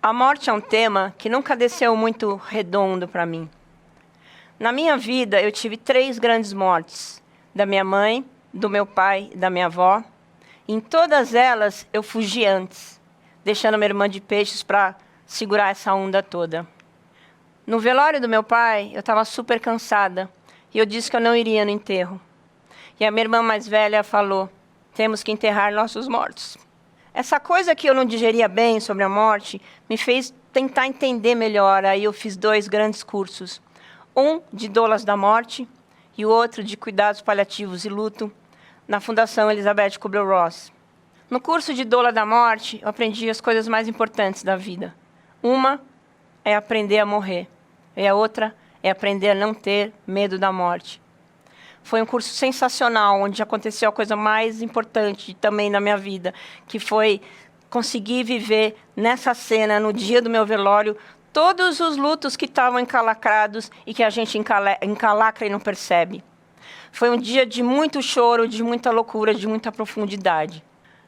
A morte é um tema que nunca desceu muito redondo para mim. Na minha vida, eu tive 3 grandes mortes. Da minha mãe, do meu pai e da minha avó. Em todas elas, eu fugi antes, deixando minha irmã de peixes para segurar essa onda toda. No velório do meu pai, eu estava super cansada. E eu disse que eu não iria no enterro. E a minha irmã mais velha falou, temos que enterrar nossos mortos. Essa coisa que eu não digeria bem sobre a morte me fez tentar entender melhor. Aí eu fiz 2 grandes cursos. Um de doulas da morte e o outro de cuidados paliativos e luto na Fundação Elizabeth Kubler-Ross. No curso de doula da morte, eu aprendi as coisas mais importantes da vida. Uma é aprender a morrer. E a outra é aprender a não ter medo da morte. Foi um curso sensacional, onde aconteceu a coisa mais importante também na minha vida, que foi conseguir viver nessa cena, no dia do meu velório, todos os lutos que estavam encalacrados e que a gente encalacra e não percebe. Foi um dia de muito choro, de muita loucura, de muita profundidade.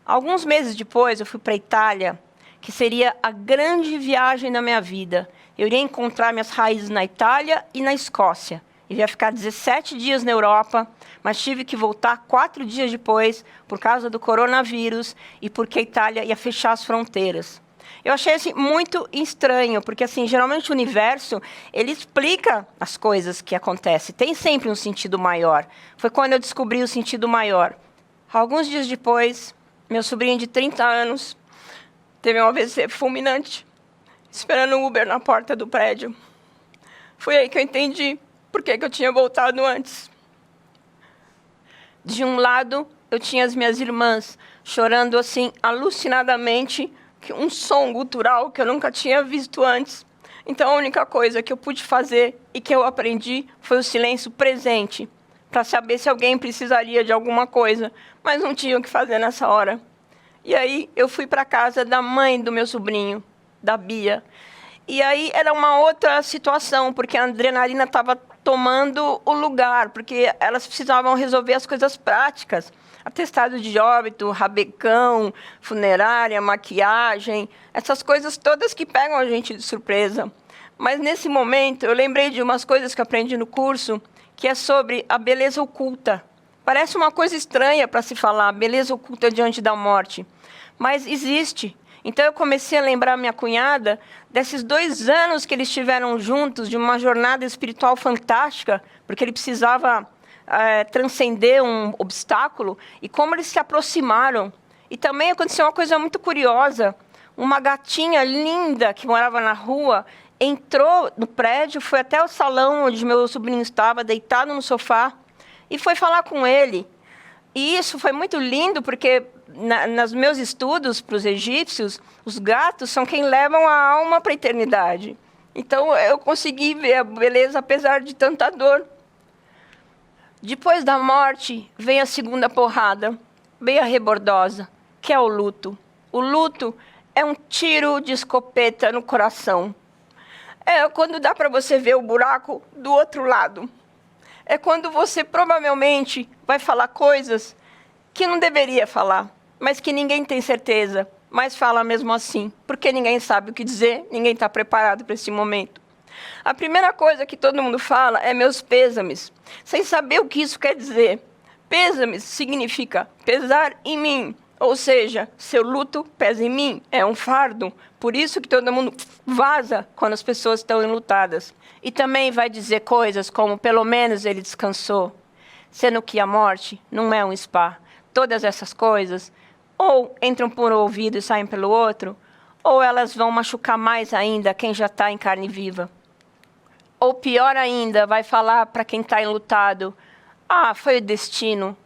Alguns meses depois, eu fui para a Itália, que seria a grande viagem da minha vida. Eu iria encontrar minhas raízes na Itália e na Escócia. Eu ia ficar 17 dias na Europa, mas tive que voltar 4 dias depois por causa do coronavírus e porque a Itália ia fechar as fronteiras. Eu achei assim, muito estranho, porque assim, geralmente o universo ele explica as coisas que acontecem. Tem sempre um sentido maior. Foi quando eu descobri o sentido maior. Alguns dias depois, meu sobrinho de 30 anos teve um AVC fulminante, esperando o Uber na porta do prédio. Foi aí que eu entendi por que eu tinha voltado antes. De um lado, eu tinha as minhas irmãs chorando assim, alucinadamente, um som gutural que eu nunca tinha visto antes. Então, a única coisa que eu pude fazer e que eu aprendi foi o silêncio presente, para saber se alguém precisaria de alguma coisa, mas não tinha o que fazer nessa hora. E aí, eu fui para a casa da mãe do meu sobrinho, da Bia. E aí, era uma outra situação, porque a adrenalina estava tomando o lugar, porque elas precisavam resolver as coisas práticas. Atestado de óbito, rabecão, funerária, maquiagem, essas coisas todas que pegam a gente de surpresa. Mas, nesse momento, eu lembrei de umas coisas que aprendi no curso, que é sobre a beleza oculta. Parece uma coisa estranha para se falar, beleza oculta diante da morte, mas existe. Então, eu comecei a lembrar minha cunhada desses 2 anos que eles estiveram juntos, de uma jornada espiritual fantástica, porque ele precisava transcender um obstáculo, e como eles se aproximaram. E também aconteceu uma coisa muito curiosa. Uma gatinha linda que morava na rua entrou no prédio, foi até o salão onde meu sobrinho estava, deitado no sofá, e foi falar com ele. E isso foi muito lindo, porque nos meus estudos para os egípcios, os gatos são quem levam a alma para a eternidade. Então, eu consegui ver a beleza apesar de tanta dor. Depois da morte, vem a segunda porrada, bem arrebordosa, que é o luto. O luto é um tiro de escopeta no coração. É quando dá para você ver o buraco do outro lado. É quando você provavelmente vai falar coisas que não deveria falar, mas que ninguém tem certeza, mas fala mesmo assim, porque ninguém sabe o que dizer, ninguém está preparado para esse momento. A primeira coisa que todo mundo fala é meus pêsames, sem saber o que isso quer dizer. Pêsames significa pesar em mim, ou seja, seu luto pesa em mim, é um fardo. Por isso que todo mundo vaza quando as pessoas estão enlutadas. E também vai dizer coisas como, pelo menos ele descansou, sendo que a morte não é um spa. Todas essas coisas ou entram por um ouvido e saem pelo outro, ou elas vão machucar mais ainda quem já está em carne viva. Ou pior ainda, vai falar para quem está enlutado, foi o destino.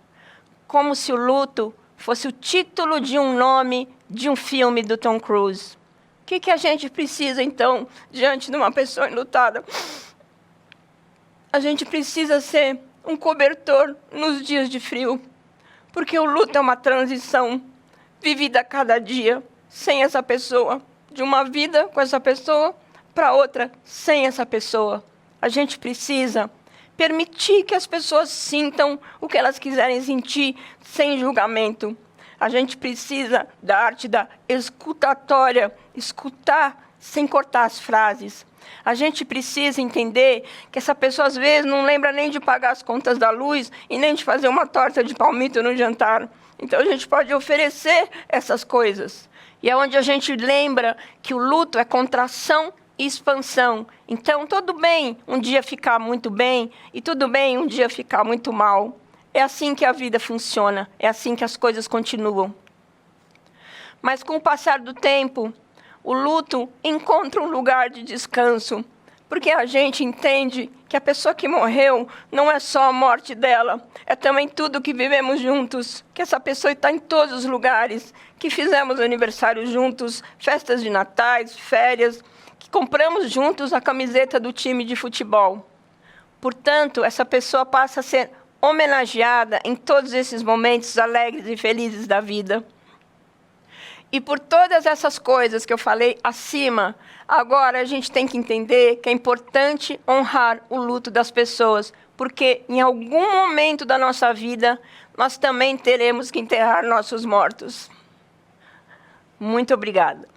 Como se o luto fosse o título de um nome de um filme do Tom Cruise. O que a gente precisa, então, diante de uma pessoa enlutada? A gente precisa ser um cobertor nos dias de frio, porque o luto é uma transição vivida a cada dia sem essa pessoa, de uma vida com essa pessoa para outra sem essa pessoa. A gente precisa permitir que as pessoas sintam o que elas quiserem sentir sem julgamento. A gente precisa da arte da escutatória, escutar sem cortar as frases. A gente precisa entender que essa pessoa, às vezes, não lembra nem de pagar as contas da luz e nem de fazer uma torta de palmito no jantar. Então, a gente pode oferecer essas coisas. E é onde a gente lembra que o luto é contração e expansão. Então, tudo bem um dia ficar muito bem e tudo bem um dia ficar muito mal. É assim que a vida funciona, é assim que as coisas continuam. Mas, com o passar do tempo, o luto encontra um lugar de descanso, porque a gente entende que a pessoa que morreu não é só a morte dela, é também tudo que vivemos juntos, que essa pessoa está em todos os lugares, que fizemos aniversário juntos, festas de natais, férias, que compramos juntos a camiseta do time de futebol. Portanto, essa pessoa passa a ser homenageada em todos esses momentos alegres e felizes da vida. E por todas essas coisas que eu falei acima, agora a gente tem que entender que é importante honrar o luto das pessoas, porque em algum momento da nossa vida, nós também teremos que enterrar nossos mortos. Muito obrigada.